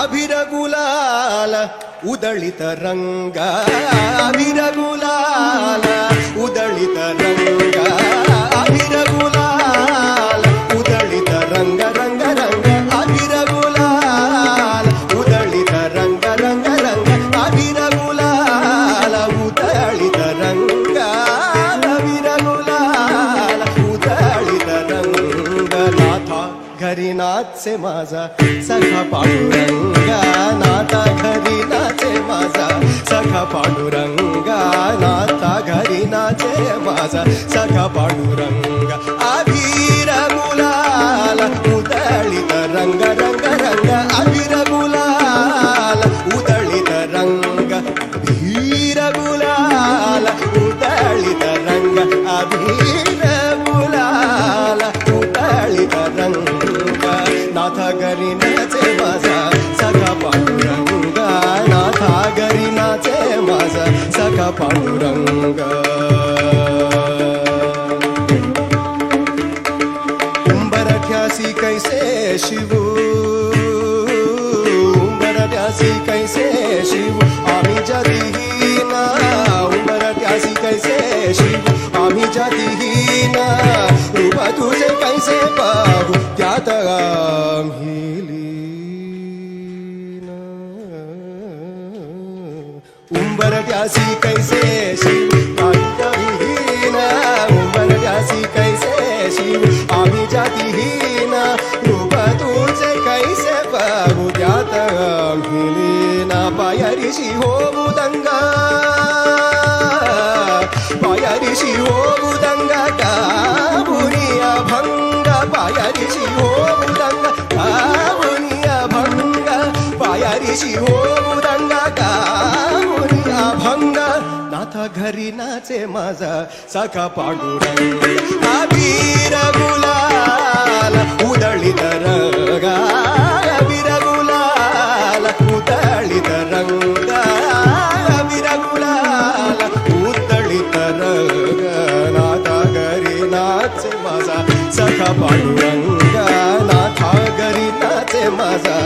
अभिर गुलाल उदळित रंग अभिर गुलाल उदळित रंग अभिर गुलाल उदळित रंग रंग रंग अभिर गुलाल उदळित रंग रंग रंग अभिर गुलाल उदळित रंग अभिर गुलाल उदळित रंग नाथा घरी नाचे माझा सखा पांडुरंगा नाथा घरी नाचे माझा सखा पांडुरंगा नाथा घरी नाचे माझा सखा पांडुरंगा अभिर गुलाल उदळित रंग रंग रंग अभिर गुलाल उदळित रंग अभिर गुलाल उदळित रंग अभिर गुलाल उदळित रंग नाथा घरी नाचे माझा सखा पांडुरंगा नाथा घरी नाचे माझा सखा पांडुरंगा उंबरठ्यासी कैसे शिवू उंबरठ्यासी कैसे शिवू आम्ही जातीहीन उंबरठ्यासी कैसे शिवू आम्ही जातीहीन रूप तुझे कैसे पाहू त्यात आम्ही लीन उंबरठ्यासी कैसे शिव आम्ही जातीहीन उंबरठ्यासी कैसे शिव आम्ही जातीहीन रूप तुझे कैसे पाहू त्यात आम्ही लीन पायारीशी होऊ दंगा पायारीशी होऊ दंगा का बुनिया भंग पायारीशी होऊ दंगा का बुनिया भंग पायारीशी होऊ दंगा का बुनिया भंग नाथा घरी नाचे माझा सखा पांडुरंग अभिर गुलाल उदळित रंग अभिर गुलाल उदळित रंग अभिर गुलाल उदळित रंग नाथा घरी नाचे माझा सखा पांडुरंग नाथा घरी नाचे माझा